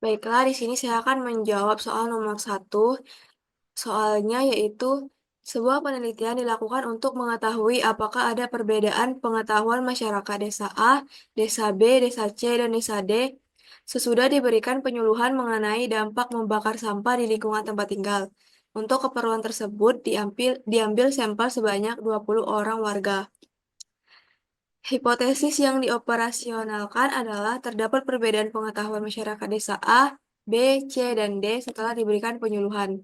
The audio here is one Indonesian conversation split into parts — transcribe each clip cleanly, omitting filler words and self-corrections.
Baiklah, di sini saya akan menjawab soal nomor satu. Soalnya yaitu, sebuah penelitian dilakukan untuk mengetahui apakah ada perbedaan pengetahuan masyarakat desa A, desa B, desa C, dan desa D sesudah diberikan penyuluhan mengenai dampak membakar sampah di lingkungan tempat tinggal. Untuk keperluan tersebut diambil sampel sebanyak 20 orang warga. Hipotesis yang dioperasionalkan adalah terdapat perbedaan pengetahuan masyarakat desa A, B, C, dan D setelah diberikan penyuluhan.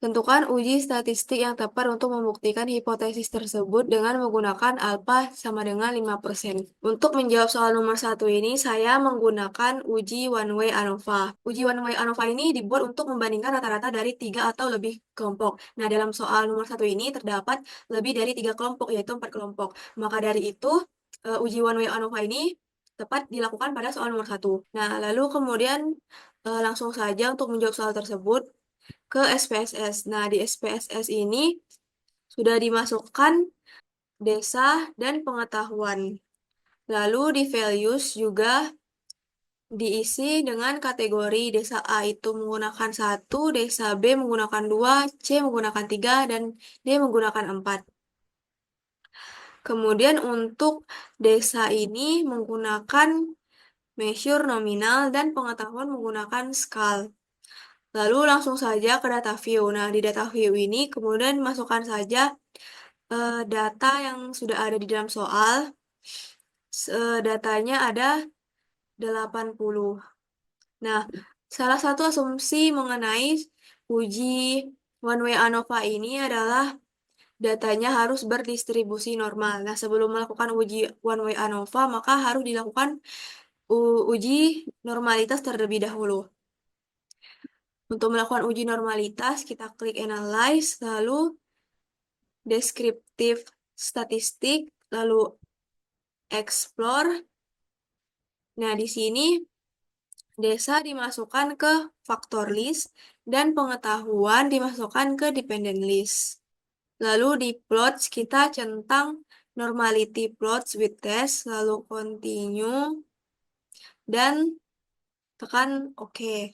Tentukan uji statistik yang tepat untuk membuktikan hipotesis tersebut dengan menggunakan alfa sama dengan 5%. Untuk menjawab soal nomor satu ini, saya menggunakan uji one-way ANOVA. Uji one-way ANOVA ini dibuat untuk membandingkan rata-rata dari 3 atau lebih kelompok. Nah, dalam soal nomor satu ini terdapat lebih dari 3 kelompok, yaitu 4 kelompok. Maka dari itu, uji one-way ANOVA ini tepat dilakukan pada soal nomor satu. Nah, lalu kemudian langsung saja untuk menjawab soal tersebut ke SPSS. Nah, di SPSS ini sudah dimasukkan desa dan pengetahuan. Lalu di values juga diisi dengan kategori desa A itu menggunakan 1, desa B menggunakan 2, C menggunakan 3, dan D menggunakan 4. Kemudian untuk desa ini menggunakan measure nominal dan pengetahuan menggunakan skal. Lalu langsung saja ke data view. Nah, di data view ini kemudian masukkan saja data yang sudah ada di dalam soal. Datanya ada 80. Nah, salah satu asumsi mengenai uji one-way ANOVA ini adalah datanya harus berdistribusi normal. Nah, sebelum melakukan uji one-way ANOVA, maka harus dilakukan uji normalitas terlebih dahulu. Untuk melakukan uji normalitas, kita klik Analyze, lalu Deskriptif Statistik, lalu Explore. Nah, di sini desa dimasukkan ke faktor list dan pengetahuan dimasukkan ke dependent list. Lalu di plots kita centang normality plots with test, lalu continue, dan tekan OK.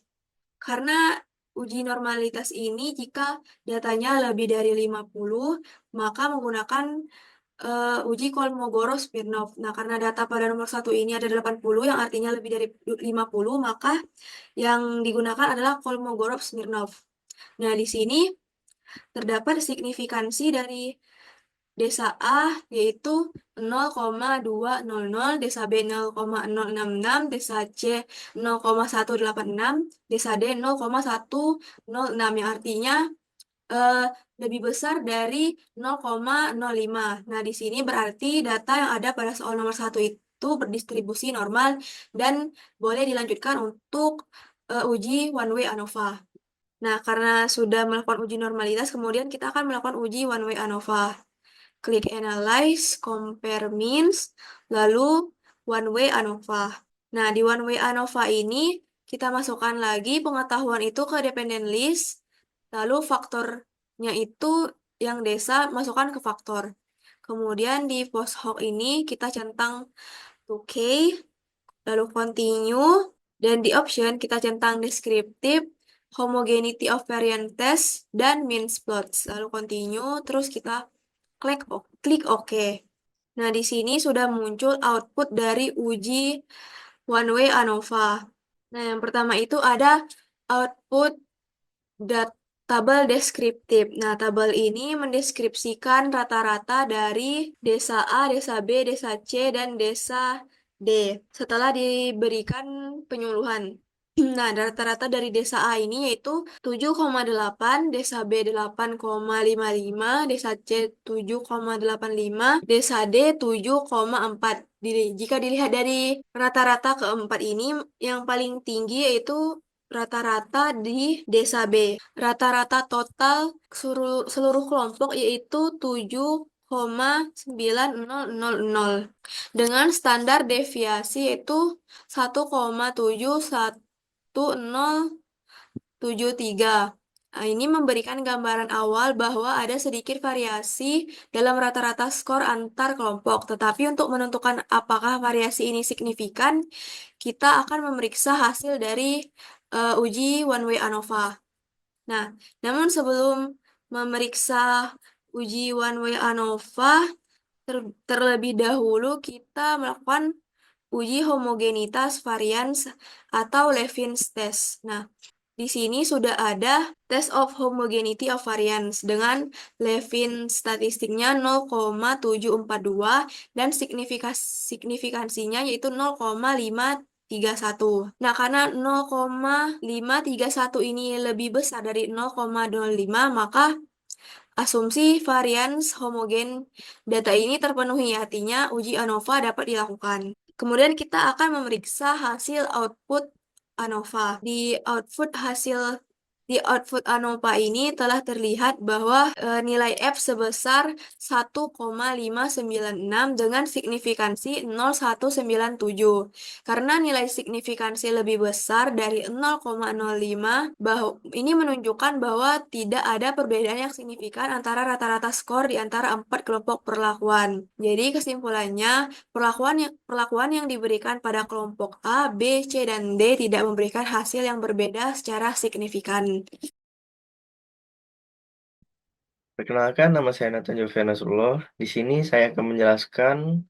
Karena uji normalitas ini jika datanya lebih dari 50, maka menggunakan uji Kolmogorov-Smirnov. Nah, karena data pada nomor satu ini ada 80, yang artinya lebih dari 50, maka yang digunakan adalah Kolmogorov-Smirnov. Nah, di sini terdapat signifikansi dari desa A yaitu 0,200, desa B 0,066, desa C 0,186, desa D 0,106, yang artinya lebih besar dari 0,05. Nah, di sini berarti data yang ada pada soal nomor satu itu berdistribusi normal dan boleh dilanjutkan untuk uji one-way ANOVA. Nah, karena sudah melakukan uji normalitas, kemudian kita akan melakukan uji one-way ANOVA. Klik Analyze, Compare Means, lalu one-way ANOVA. Nah, di one-way ANOVA ini, kita masukkan lagi pengetahuan itu ke dependent list, lalu faktornya itu yang desa masukkan ke faktor. Kemudian di post hoc ini kita centang 2K, lalu continue, dan di option kita centang descriptive, homogeneity of variance test, dan means plots. Lalu continue, terus kita klik OK. Nah, di sini sudah muncul output dari uji one-way ANOVA. Nah, yang pertama itu ada output tabel deskriptif. Nah, tabel ini mendeskripsikan rata-rata dari desa A, desa B, desa C, dan desa D setelah diberikan penyuluhan. Nah, rata-rata dari desa A ini yaitu 7,8, desa B 8,55, desa C 7,85, desa D 7,4. Jika dilihat dari rata-rata keempat ini, yang paling tinggi yaitu rata-rata di desa B. Rata-rata total seluruh kelompok yaitu 7,9000 dengan standar deviasi yaitu 1,71073. Nah, ini memberikan gambaran awal bahwa ada sedikit variasi dalam rata-rata skor antar kelompok. Tetapi untuk menentukan apakah variasi ini signifikan, kita akan memeriksa hasil dari uji one way ANOVA. Nah, namun sebelum memeriksa uji one way ANOVA, terlebih dahulu kita melakukan uji homogenitas varians atau Levin's test. Nah, di sini sudah ada test of homogeneity of variance dengan Levin statistiknya 0,742 dan signifikansinya yaitu 0,531. Nah, karena 0,531 ini lebih besar dari 0,05, maka asumsi varians homogen data ini terpenuhi, artinya uji ANOVA dapat dilakukan. Kemudian kita akan memeriksa hasil output ANOVA. Di output ANOVA ini telah terlihat bahwa nilai F sebesar 1,596 dengan signifikansi 0,197. Karena nilai signifikansi lebih besar dari 0,05, ini menunjukkan bahwa tidak ada perbedaan yang signifikan antara rata-rata skor di antara 4 kelompok perlakuan. Jadi kesimpulannya, perlakuan yang diberikan pada kelompok A, B, C, dan D tidak memberikan hasil yang berbeda secara signifikan. Perkenalkan, nama saya Nathan Jovian Nasrullah. Di sini saya akan menjelaskan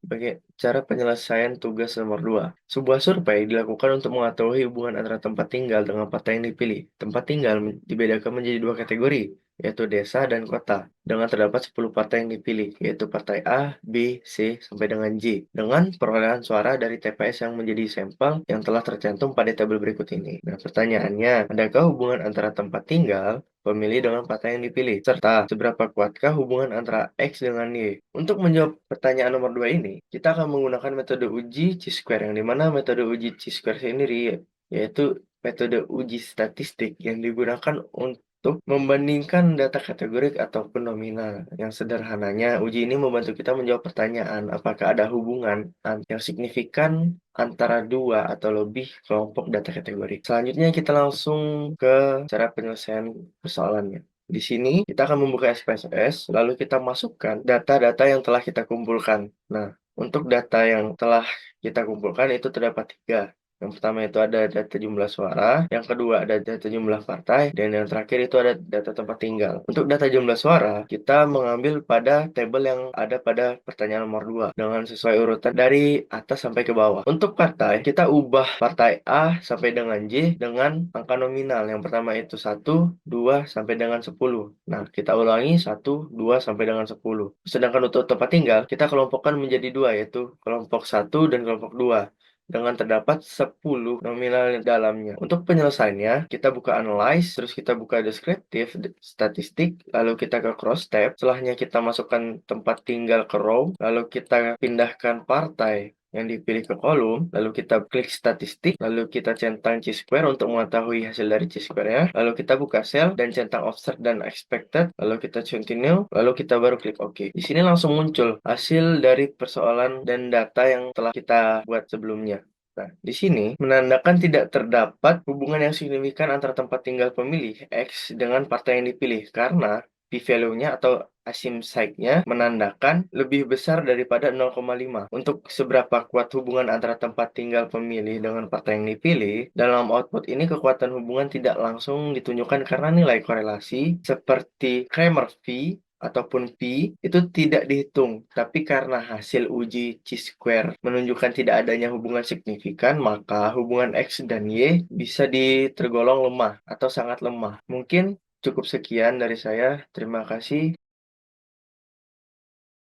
cara penyelesaian tugas nomor 2. Sebuah survei dilakukan untuk mengetahui hubungan antara tempat tinggal dengan partai yang dipilih. Tempat tinggal dibedakan menjadi 2 kategori, yaitu desa dan kota. Dengan terdapat 10 partai yang dipilih, yaitu partai A, B, C, sampai dengan J. Dengan perolehan suara dari TPS yang menjadi sampel yang telah tercantum pada tabel berikut ini. Nah, pertanyaannya, adakah hubungan antara tempat tinggal pemilih dengan partai yang dipilih, serta seberapa kuatkah hubungan antara X dengan Y. Untuk menjawab pertanyaan nomor 2 ini, kita akan menggunakan metode uji chi-square, yang dimana metode uji chi-square sendiri yaitu metode uji statistik yang digunakan untuk membandingkan data kategorik ataupun nominal. Yang sederhananya, uji ini membantu kita menjawab pertanyaan apakah ada hubungan yang signifikan antara 2 atau lebih kelompok data kategori. Selanjutnya kita langsung ke cara penyelesaian persoalannya. Di sini kita akan membuka SPSS, lalu kita masukkan data-data yang telah kita kumpulkan. Nah, untuk data yang telah kita kumpulkan itu terdapat 3. Yang pertama itu ada data jumlah suara, yang kedua ada data jumlah partai, dan yang terakhir itu ada data tempat tinggal. Untuk data jumlah suara, kita mengambil pada tabel yang ada pada pertanyaan nomor 2 dengan sesuai urutan dari atas sampai ke bawah. Untuk partai, kita ubah partai A sampai dengan J dengan angka nominal. Yang pertama itu 1, 2, sampai dengan 10. Nah, kita ulangi 1, 2, sampai dengan 10. Sedangkan untuk tempat tinggal, kita kelompokkan menjadi 2, yaitu kelompok 1 dan kelompok 2. Dengan terdapat 10 nominal di dalamnya. Untuk penyelesaiannya, kita buka analyze, terus kita buka deskriptif, statistik, lalu kita ke cross tab. Setelahnya kita masukkan tempat tinggal ke row, lalu kita pindahkan partai yang dipilih ke kolom, lalu kita klik statistik, lalu kita centang chi-square untuk mengetahui hasil dari chi-square-nya, lalu kita buka cell dan centang offset dan expected, lalu kita continue, lalu kita baru klik OK. Di sini langsung muncul hasil dari persoalan dan data yang telah kita buat sebelumnya. Nah, di sini menandakan tidak terdapat hubungan yang signifikan antara tempat tinggal pemilih X dengan partai yang dipilih karena p-value-nya atau asim sign-nya menandakan lebih besar daripada 0,5. Untuk seberapa kuat hubungan antara tempat tinggal pemilih dengan partai yang dipilih, dalam output ini kekuatan hubungan tidak langsung ditunjukkan karena nilai korelasi seperti Kramer V ataupun P itu tidak dihitung, tapi karena hasil uji chi-square menunjukkan tidak adanya hubungan signifikan, maka hubungan X dan Y bisa tergolong lemah atau sangat lemah. Mungkin cukup sekian dari saya. Terima kasih.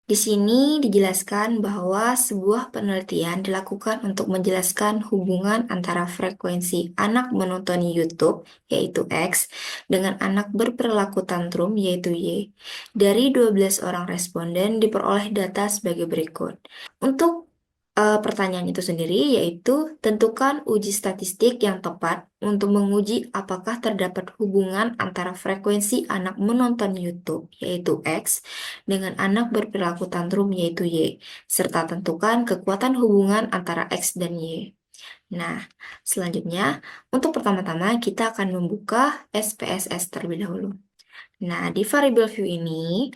Di sini dijelaskan bahwa sebuah penelitian dilakukan untuk menjelaskan hubungan antara frekuensi anak menonton YouTube, yaitu X, dengan anak berperilaku tantrum, yaitu Y. Dari 12 orang responden diperoleh data sebagai berikut. Untuk pertanyaan itu sendiri yaitu tentukan uji statistik yang tepat untuk menguji apakah terdapat hubungan antara frekuensi anak menonton YouTube yaitu X dengan anak berperilaku tantrum yaitu Y, serta tentukan kekuatan hubungan antara X dan Y. Nah, selanjutnya untuk pertama-tama kita akan membuka SPSS terlebih dahulu. Nah, di variable view ini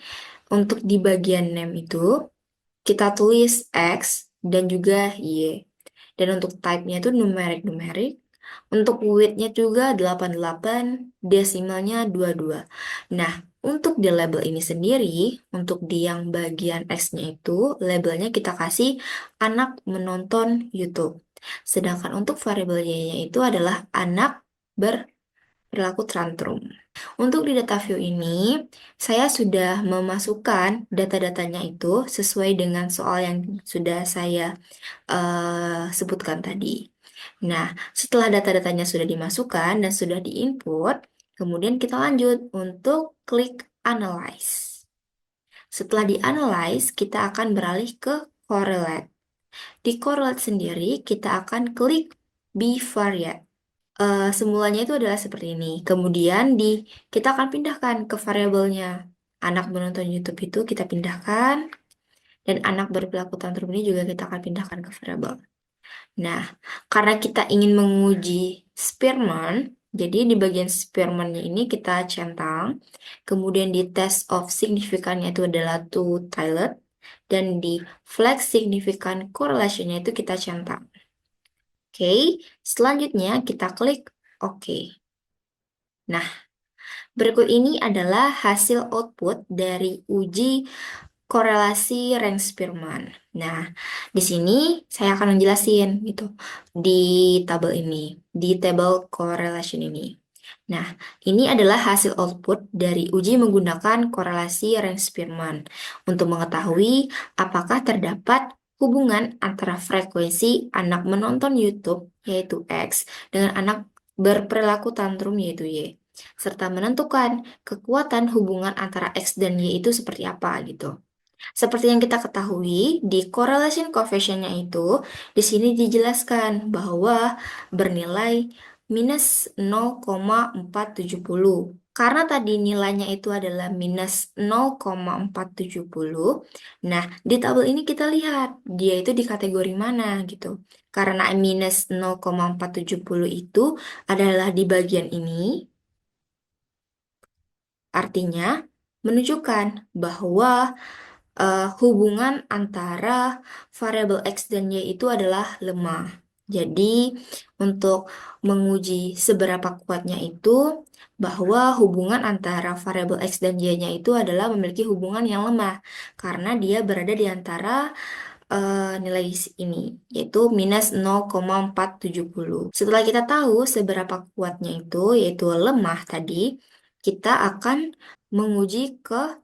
untuk di bagian name itu kita tulis X dan juga Y. Dan untuk type-nya itu numerik-numerik. Untuk width-nya juga 88, desimalnya 22. Nah, untuk di label ini sendiri, untuk di yang bagian X-nya itu, labelnya kita kasih anak menonton YouTube. Sedangkan untuk variabel Y-nya itu adalah anak berperilaku tantrum. Untuk di data view ini, saya sudah memasukkan data-datanya itu sesuai dengan soal yang sudah saya sebutkan tadi. Nah, setelah data-datanya sudah dimasukkan dan sudah diinput, kemudian kita lanjut untuk klik Analyze. Setelah di-analyze, kita akan beralih ke Correlate. Di Correlate sendiri, kita akan klik Bivariate. Semulanya itu adalah seperti ini. Kemudian kita akan pindahkan ke variabelnya. Anak menonton YouTube itu kita pindahkan, dan anak berperilaku tantrum ini juga kita akan pindahkan ke variabel. Nah, karena kita ingin menguji Spearman, jadi di bagian Spearman-nya ini kita centang, kemudian di test of significance-nya itu adalah to tilde, dan di flag significant correlation-nya itu kita centang. Oke, selanjutnya kita klik OK. Nah, berikut ini adalah hasil output dari uji korelasi rank Spearman. Nah, di sini saya akan menjelasin gitu di tabel ini, di table correlation ini. Nah, ini adalah hasil output dari uji menggunakan korelasi rank Spearman untuk mengetahui apakah terdapat hubungan antara frekuensi anak menonton YouTube yaitu X dengan anak berperilaku tantrum yaitu Y, serta menentukan kekuatan hubungan antara X dan Y itu seperti apa gitu. Seperti yang kita ketahui, di correlation coefficient-nya itu, di sini dijelaskan bahwa bernilai minus 0,470. Karena tadi nilainya itu adalah minus 0,470, nah di tabel ini kita lihat dia itu di kategori mana gitu. Karena minus 0,470 itu adalah di bagian ini, artinya menunjukkan bahwa hubungan antara variabel X dan Y itu adalah lemah. Jadi, untuk menguji seberapa kuatnya itu, bahwa hubungan antara variabel X dan Y-nya itu adalah memiliki hubungan yang lemah, karena dia berada di antara nilai ini, yaitu minus 0,470. Setelah kita tahu seberapa kuatnya itu, yaitu lemah tadi, kita akan menguji ke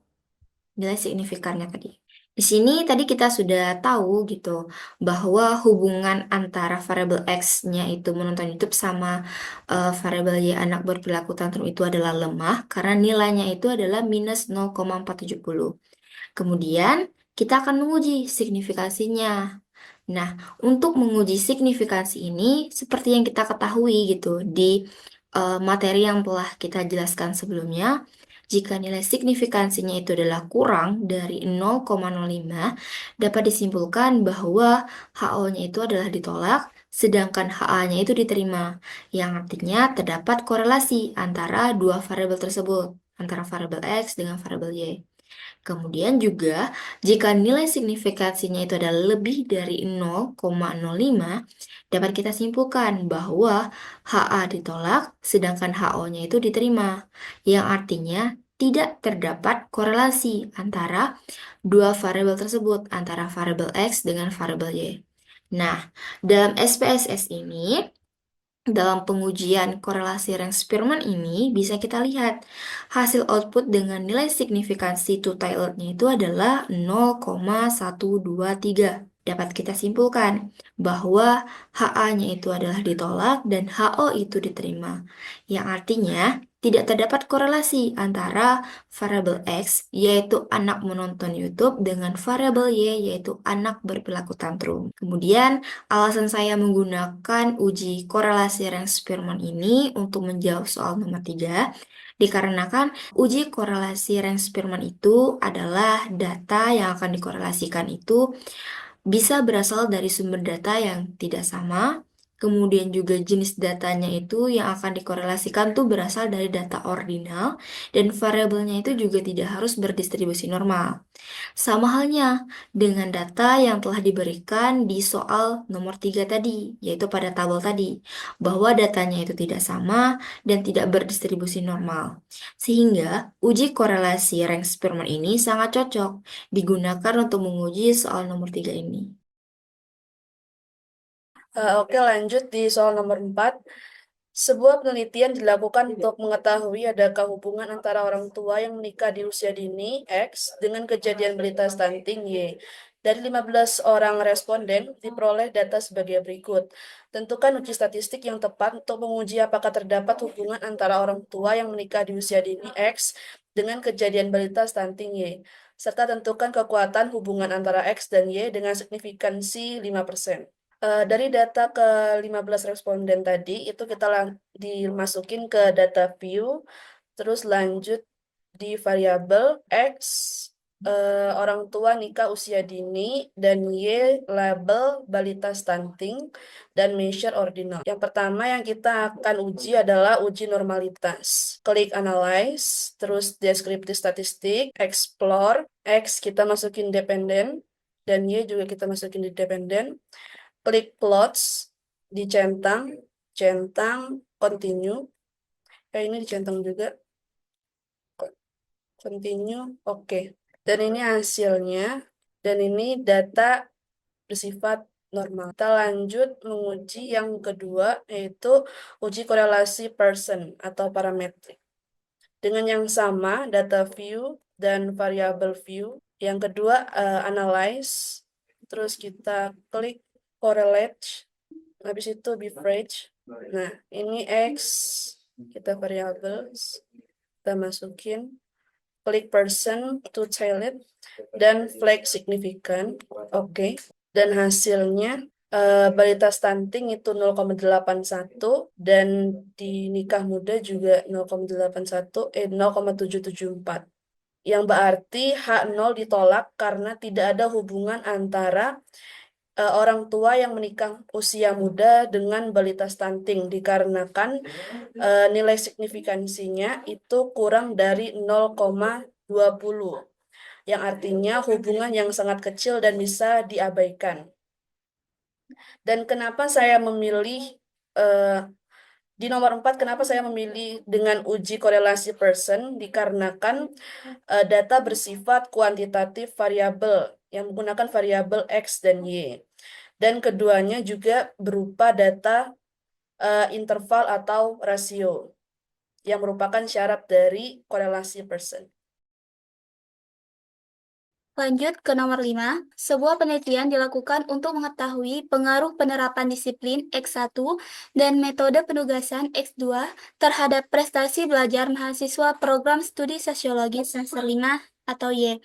nilai signifikannya tadi. Di sini tadi kita sudah tahu gitu bahwa hubungan antara variabel X-nya itu menonton YouTube sama variabel Y anak berperilaku tantrum itu adalah lemah karena nilainya itu adalah minus 0,470. Kemudian kita akan menguji signifikansinya. Nah, untuk menguji signifikansi ini seperti yang kita ketahui gitu di materi yang telah kita jelaskan sebelumnya, jika nilai signifikansinya itu adalah kurang dari 0,05, dapat disimpulkan bahwa HO-nya itu adalah ditolak, sedangkan HA-nya itu diterima, yang artinya terdapat korelasi antara dua variabel tersebut, antara variabel X dengan variabel Y. Kemudian juga, jika nilai signifikansinya itu adalah lebih dari 0,05, dapat kita simpulkan bahwa HA ditolak, sedangkan HO-nya itu diterima, yang artinya tidak terdapat korelasi antara dua variabel tersebut, antara variabel X dengan variabel Y. Nah, dalam SPSS ini, dalam pengujian korelasi rank Spearman ini bisa kita lihat hasil output dengan nilai signifikansi to tilde-nya itu adalah 0,123. Dapat kita simpulkan bahwa HA-nya itu adalah ditolak dan HO itu diterima, yang artinya tidak terdapat korelasi antara variabel X, yaitu anak menonton YouTube, dengan variabel Y, yaitu anak berperilaku tantrum. Kemudian, alasan saya menggunakan uji korelasi rank Spearman ini untuk menjawab soal nomor 3, dikarenakan uji korelasi rank Spearman itu adalah data yang akan dikorelasikan itu bisa berasal dari sumber data yang tidak sama, Kemudian juga jenis datanya itu yang akan dikorelasikan tuh berasal dari data ordinal dan variabelnya itu juga tidak harus berdistribusi normal. Sama halnya dengan data yang telah diberikan di soal nomor 3 tadi, yaitu pada tabel tadi, bahwa datanya itu tidak sama dan tidak berdistribusi normal. Sehingga uji korelasi rank Spearman ini sangat cocok digunakan untuk menguji soal nomor 3 ini. Oke, lanjut di soal nomor 4. Sebuah penelitian dilakukan untuk mengetahui adakah hubungan antara orang tua yang menikah di usia dini X dengan kejadian balita stunting Y. Dari 15 orang responden diperoleh data sebagai berikut. Tentukan uji statistik yang tepat untuk menguji apakah terdapat hubungan antara orang tua yang menikah di usia dini X dengan kejadian balita stunting Y. Serta tentukan kekuatan hubungan antara X dan Y dengan signifikansi 5%. Dari data ke-15 responden tadi, itu kita dimasukin ke data view, terus lanjut di variabel X, orang tua nikah usia dini, dan Y label balita stunting, dan measure ordinal. Yang pertama yang kita akan uji adalah uji normalitas. Klik analyze, terus descriptive statistik, explore, X kita masukin dependen, dan Y juga kita masukin di dependen. Klik plots, dicentang, centang, continue. Ini dicentang juga. Continue, oke. Dan ini hasilnya, dan ini data bersifat normal. Kita lanjut menguji yang kedua, yaitu uji korelasi Pearson atau parametrik. Dengan yang sama, data view dan variable view. Yang kedua, analyze. Terus kita klik correlate. Habis itu beverage. Nah, ini X, kita variables, kita masukin, klik person to child dan flag signifikan, oke. Dan hasilnya balita stunting itu 0,81 dan di nikah muda juga 0,774. Yang berarti H0 ditolak karena tidak ada hubungan antara orang tua yang menikah usia muda dengan balita stunting dikarenakan nilai signifikansinya itu kurang dari 0,20 yang artinya hubungan yang sangat kecil dan bisa diabaikan. Dan kenapa saya memilih di nomor 4, kenapa saya memilih dengan uji korelasi Pearson? Dikarenakan data bersifat kuantitatif variabel yang menggunakan variabel X dan Y. Dan keduanya juga berupa data interval atau rasio yang merupakan syarat dari korelasi Pearson. Lanjut ke nomor 5, sebuah penelitian dilakukan untuk mengetahui pengaruh penerapan disiplin X1 dan metode penugasan X2 terhadap prestasi belajar mahasiswa program studi sosiologi semester 5 atau Y.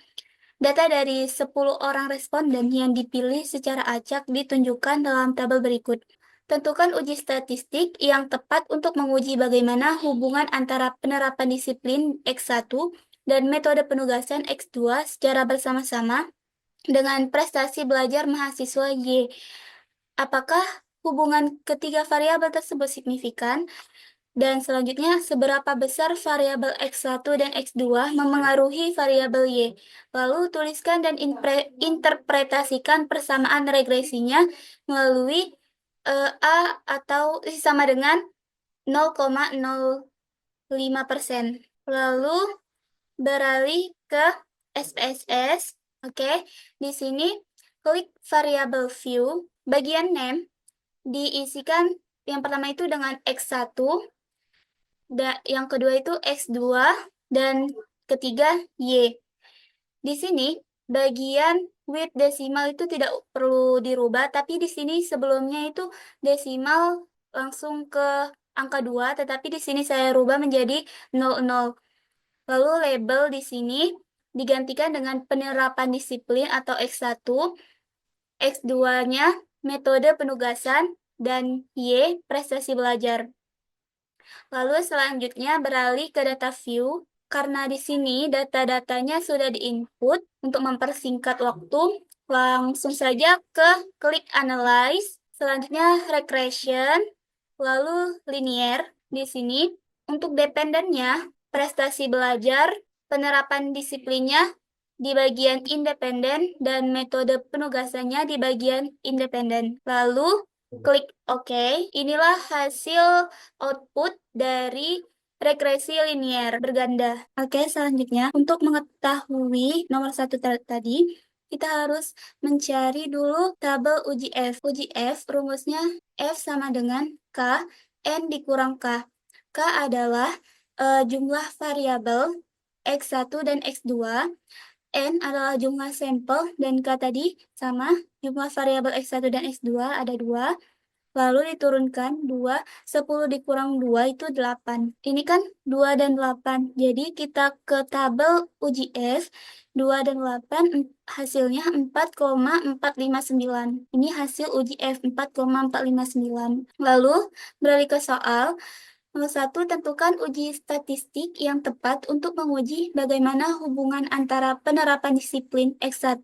Data dari 10 orang responden yang dipilih secara acak ditunjukkan dalam tabel berikut. Tentukan uji statistik yang tepat untuk menguji bagaimana hubungan antara penerapan disiplin X1 dan metode penugasan X2 secara bersama-sama dengan prestasi belajar mahasiswa Y. Apakah hubungan ketiga variabel tersebut signifikan? Dan selanjutnya, seberapa besar variabel X1 dan X2 memengaruhi variabel Y? Lalu tuliskan dan interpretasikan persamaan regresinya melalui A atau sama dengan 0,05%. Lalu beralih ke SPSS. Oke, di sini klik variabel view, bagian name diisikan yang pertama itu dengan X1, yang kedua itu X2, dan ketiga Y. Di sini bagian with desimal itu tidak perlu dirubah, tapi di sini sebelumnya itu desimal langsung ke angka 2, tetapi di sini saya rubah menjadi 00. Lalu label di sini digantikan dengan penerapan disiplin atau X1, X2-nya metode penugasan, dan Y prestasi belajar. Lalu selanjutnya beralih ke data view, karena di sini data-datanya sudah diinput. Untuk mempersingkat waktu, langsung saja ke klik analyze, Selanjutnya regression, lalu linear. Di sini untuk dependennya, prestasi belajar, penerapan disiplinnya di bagian independen dan metode penugasannya di bagian independen. Lalu klik OK. Inilah hasil output dari regresi linear berganda. Oke, selanjutnya untuk mengetahui nomor 1 tadi, kita harus mencari dulu tabel uji F. Uji F rumusnya F sama dengan K, N dikurang K. K adalah jumlah variabel X1 dan X2. N adalah jumlah sampel dan K tadi sama jumlah variabel X1 dan X2 ada 2. Lalu diturunkan 2, 10 dikurang 2 itu 8. Ini kan 2 dan 8. Jadi kita ke tabel uji F, 2 dan 8 hasilnya 4,459. Ini hasil uji F 4,459. Lalu beralih ke soal. Nomor 1, tentukan uji statistik yang tepat untuk menguji bagaimana hubungan antara penerapan disiplin X1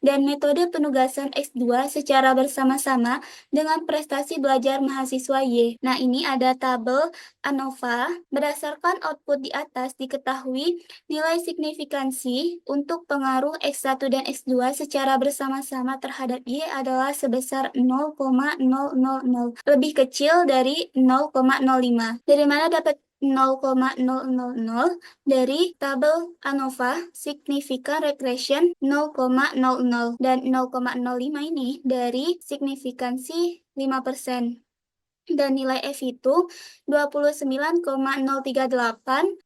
dan metode penugasan X2 secara bersama-sama dengan prestasi belajar mahasiswa Y. Nah, ini ada tabel ANOVA. Berdasarkan output di atas diketahui nilai signifikansi untuk pengaruh X1 dan X2 secara bersama-sama terhadap Y adalah sebesar 0,000, lebih kecil dari 0,05. Dari mana dapat 0,000? Dari tabel ANOVA, signifikan regression 0,00 dan 0,05 ini dari signifikansi 5%. Dan nilai F hitung 29,038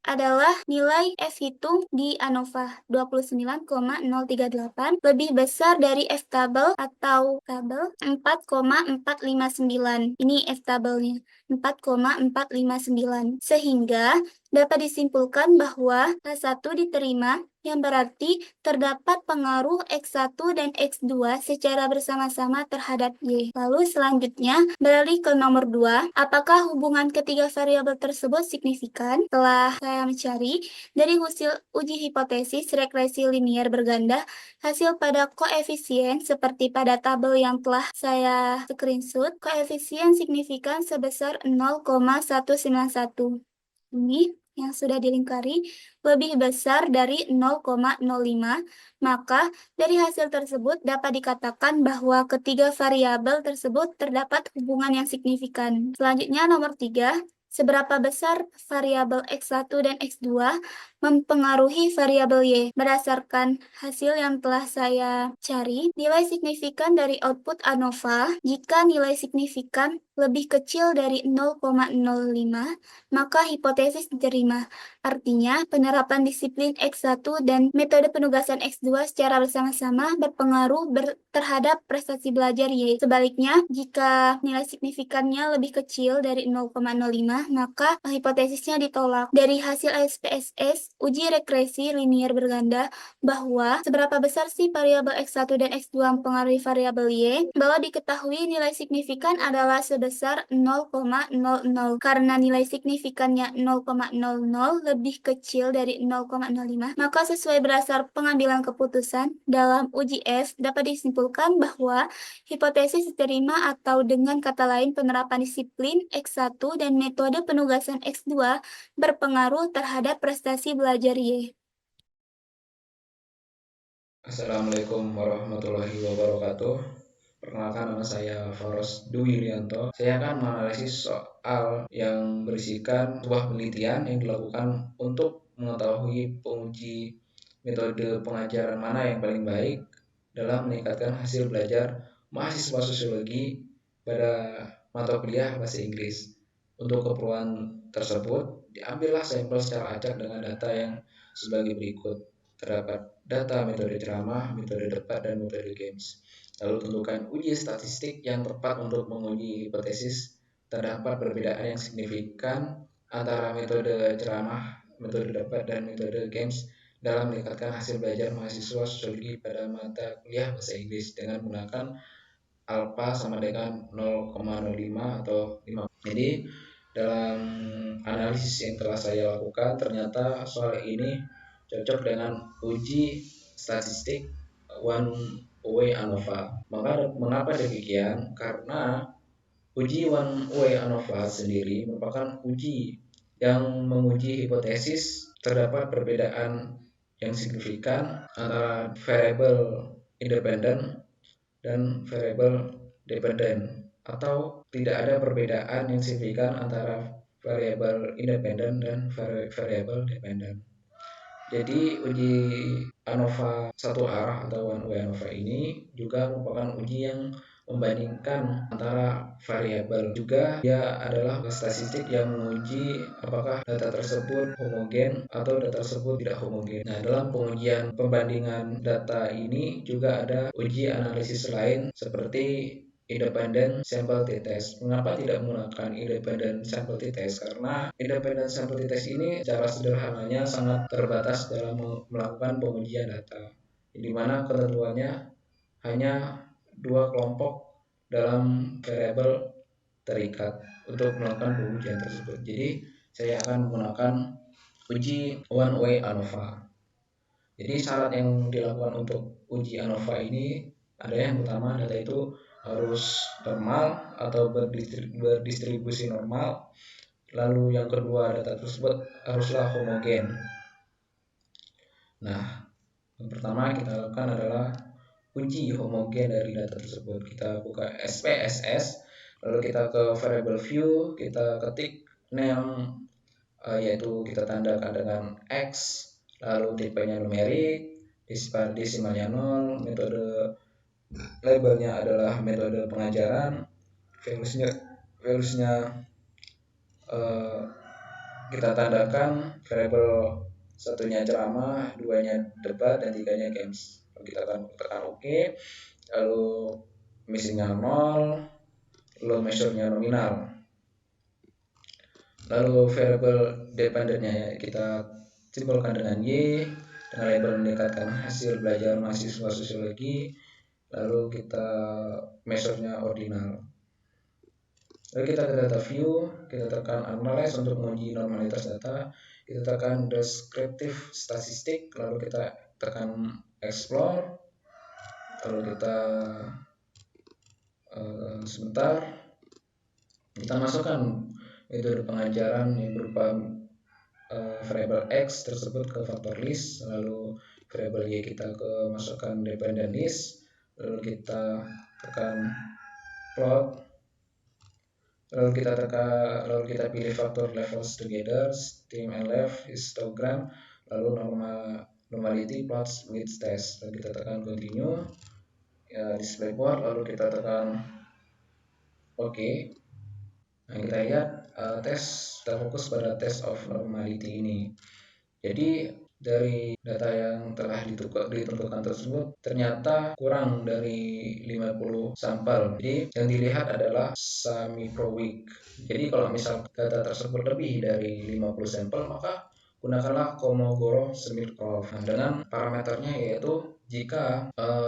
adalah nilai F hitung di ANOVA. 29,038 lebih besar dari F tabel atau tabel 4,459. Ini F tabelnya, 4,459. Sehingga dapat disimpulkan bahwa H1 diterima, yang berarti terdapat pengaruh X1 dan X2 secara bersama-sama terhadap Y. Lalu selanjutnya beralih ke nomor 2, apakah hubungan ketiga variabel tersebut signifikan? Setelah saya mencari dari hasil uji hipotesis regresi linear berganda, hasil pada koefisien seperti pada tabel yang telah saya screenshot, koefisien signifikan sebesar 0,191. Ini yang sudah dilingkari lebih besar dari 0,05, maka dari hasil tersebut dapat dikatakan bahwa ketiga variabel tersebut terdapat hubungan yang signifikan. Selanjutnya nomor 3, seberapa besar variabel X1 dan X2 mempengaruhi variabel Y? Berdasarkan hasil yang telah saya cari, nilai signifikan dari output ANOVA, jika nilai signifikan lebih kecil dari 0,05, maka hipotesis diterima. Artinya, penerapan disiplin X1 dan metode penugasan X2 secara bersama-sama berpengaruh terhadap prestasi belajar Y. Sebaliknya, jika nilai signifikannya lebih kecil dari 0,05, maka hipotesisnya ditolak. Dari hasil SPSS, uji regresi linear berganda, bahwa seberapa besar sih variabel X1 dan X2 mempengaruhi variabel Y, bahwa diketahui nilai signifikan adalah sebesar 0,00. Karena nilai signifikannya 0,00 lebih kecil dari 0,05, maka sesuai berdasar pengambilan keputusan dalam uji F dapat disimpulkan bahwa hipotesis diterima atau dengan kata lain penerapan disiplin X1 dan metode penugasan X2 berpengaruh terhadap prestasi belajar Y. Assalamualaikum warahmatullahi wabarakatuh. Perkenalkan, nama saya Faros Dwi Yulianto. Saya akan menganalisis soal yang berisikan sebuah penelitian yang dilakukan untuk mengetahui penguji metode pengajaran mana yang paling baik dalam meningkatkan hasil belajar mahasiswa sosiologi pada mata kuliah bahasa Inggris. Untuk keperluan tersebut, diambillah sampel secara acak dengan data yang sebagai berikut. Terdapat data metode ceramah, metode debat, dan metode games. Lalu tentukan uji statistik yang tepat untuk menguji hipotesis. Terdapat perbedaan yang signifikan antara metode ceramah, metode debat, dan metode games dalam meningkatkan hasil belajar mahasiswa sosiologi pada mata kuliah bahasa Inggris dengan menggunakan alpha sama dengan 0,05 atau 5. Jadi dalam analisis yang telah saya lakukan, ternyata soal ini cocok dengan uji statistik one way ANOVA. Mengapa demikian? Karena uji one way ANOVA sendiri merupakan uji yang menguji hipotesis terdapat perbedaan yang signifikan antara variabel independen dan variabel dependen, atau tidak ada perbedaan yang signifikan antara variabel independen dan variabel dependen. Jadi uji ANOVA satu arah atau one way ANOVA ini juga merupakan uji yang membandingkan antara variabel. Juga dia adalah statistik yang menguji apakah data tersebut homogen atau data tersebut tidak homogen. Nah, dalam pengujian pembandingan data ini juga ada uji analisis lain seperti independent sample t-test. Mengapa tidak menggunakan independent sample t-test? Karena independent sample t-test ini secara sederhananya sangat terbatas dalam melakukan pengujian data, di mana ketentuannya hanya 2 kelompok dalam variabel terikat untuk melakukan pengujian tersebut. Jadi saya akan menggunakan uji one way ANOVA. Jadi syarat yang dilakukan untuk uji ANOVA ini ada yang pertama, data itu harus normal atau berdistribusi normal. Lalu yang kedua, data tersebut haruslah homogen. Nah, yang pertama kita lakukan adalah uji homogen dari data tersebut. Kita buka SPSS, lalu kita ke variable view, kita ketik name, yaitu kita tandakan dengan X, lalu tipenya numerik, desimalnya 0, metode labelnya adalah metode pengajaran, valuesnya kita tandakan variabel satunya ceramah, duanya debat, dan tiganya games. Kita akan tekan OK, lalu missingnya 0, lalu measure-nya nominal. Lalu variabel dependennya kita simpulkan dengan Y, dengan label mendekatkan hasil belajar mahasiswa sosiologi, lalu kita measure-nya ordinal. Lalu kita ke data view, kita tekan analyze untuk menguji normalitas data, kita tekan descriptive statistik, lalu kita tekan explore, lalu kita sebentar, kita masukkan metode pengajaran yang berupa variabel X tersebut ke factor list, lalu variabel Y kita ke masukkan dependent list, lalu kita tekan plot, lalu kita pilih factor levels together, stream and left histogram, lalu normality plots with test, lalu kita tekan continue, display board, lalu kita tekan OK. Nah, kita lihat kita fokus pada test of normality ini. Jadi dari data yang telah ditentukan tersebut ternyata kurang dari 50 sampel. Jadi yang dilihat adalah semi-pro-weak. Jadi kalau misal data tersebut lebih dari 50 sampel, maka gunakanlah Kolmogorov-Smirnov. Nah, dengan parameternya yaitu jika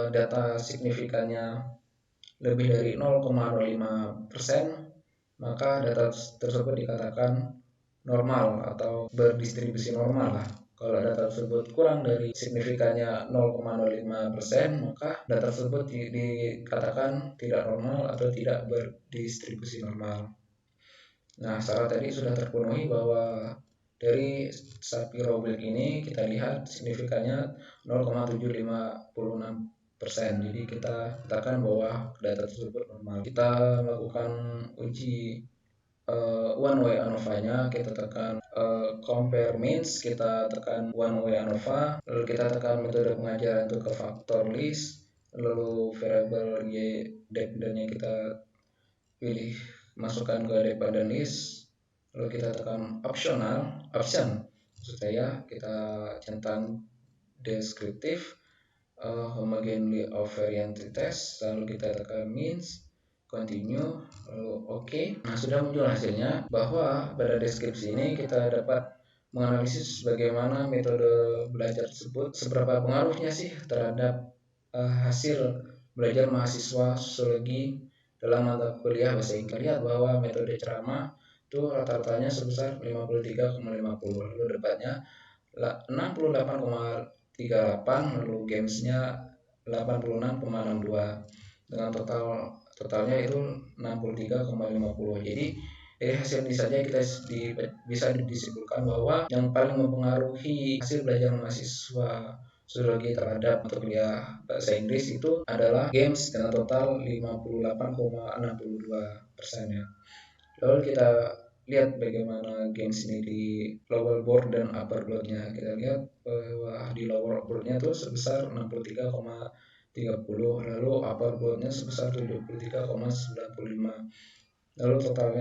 data signifikannya lebih dari 0,05%, maka data tersebut dikatakan normal atau berdistribusi normal lah. Kalau data tersebut kurang dari signifikannya 0,05%, maka data tersebut dikatakan tidak normal atau tidak berdistribusi normal. Nah, syarat tadi sudah terpenuhi bahwa dari Shapiro-Wilk ini kita lihat signifikannya 0,756%. Jadi kita katakan bahwa data tersebut normal. Kita melakukan uji one way ANOVA-nya, kita tekan compare means, kita tekan one way ANOVA, lalu kita tekan metode pengajaran untuk ke factor list, lalu variable Y dependennya kita pilih masukkan ke dependent list, lalu kita tekan option, maksud saya kita centang descriptive homogeneity of variant test, lalu kita tekan means, continue, lalu OK. Nah, sudah muncul hasilnya bahwa pada deskripsi ini kita dapat menganalisis bagaimana metode belajar tersebut, seberapa pengaruhnya sih terhadap hasil belajar mahasiswa sosiologi dalam mata kuliah bahasa Inggris. Lihat bahwa metode ceramah itu rata-ratanya sebesar 53,50, lalu debatnya 68,38, lalu gamesnya 86,62 dengan totalnya itu 63,50. Jadi dari hasil ini saja kita bisa disimpulkan bahwa yang paling mempengaruhi hasil belajar mahasiswa sosiologi terhadap mata kuliah bahasa Inggris itu adalah games dengan total 58,62% ya. Lalu kita lihat bagaimana games ini di lower board dan upper boardnya. Kita lihat bahwa di lower boardnya itu sebesar 63,30, lalu upper boardnya sebesar 73,95. Lalu total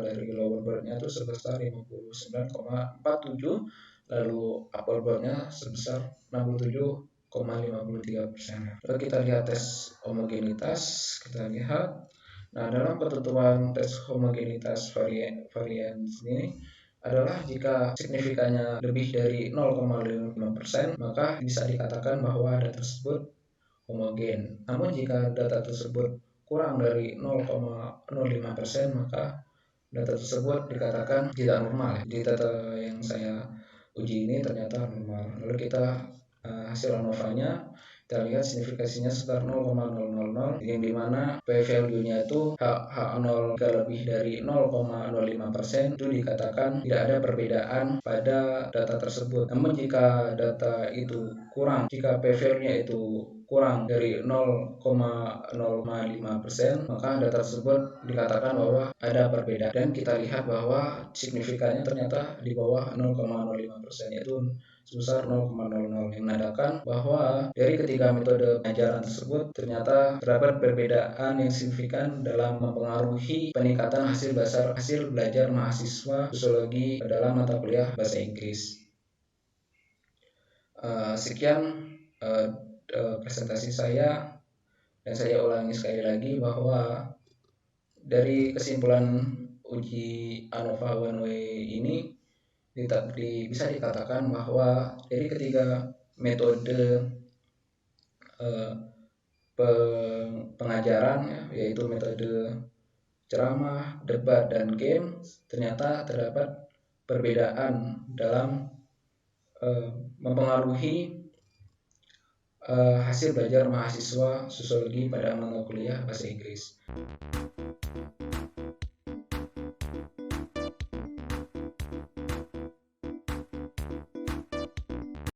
dari lower boardnya itu sebesar 59,47, lalu upper boardnya sebesar 67,53%. Lalu kita lihat tes homogenitas, kita lihat. Nah, dalam ketentuan tes homogenitas varians ini adalah jika signifikannya lebih dari 0,5%, maka bisa dikatakan bahwa data tersebut homogen. Namun jika data tersebut kurang dari 0,05%, maka data tersebut dikatakan tidak normal. Jadi data yang saya uji ini ternyata normal. Lalu kita hasil ANOVA-nya, kita lihat signifikasinya sekitar 0,000, yang dimana p-value-nya itu H0 lebih dari 0,05% itu dikatakan tidak ada perbedaan pada data tersebut. Namun jika data itu kurang, jika p-value-nya itu kurang dari 0,05%, maka data tersebut dikatakan bahwa ada perbedaan. Dan kita lihat bahwa signifikannya ternyata di bawah 0,05%, yaitu sebesar 0,00, yang menandakan bahwa dari ketiga metode pengajaran tersebut ternyata terdapat perbedaan yang signifikan dalam mempengaruhi peningkatan hasil belajar mahasiswa sosiologi dalam mata kuliah bahasa Inggris. Sekian presentasi saya, dan saya ulangi sekali lagi bahwa dari kesimpulan uji ANOVA One Way ini bisa dikatakan bahwa dari ketiga metode pengajaran ya, yaitu metode ceramah, debat, dan game, ternyata terdapat perbedaan dalam mempengaruhi hasil belajar mahasiswa sosiologi pada mata kuliah bahasa Inggris.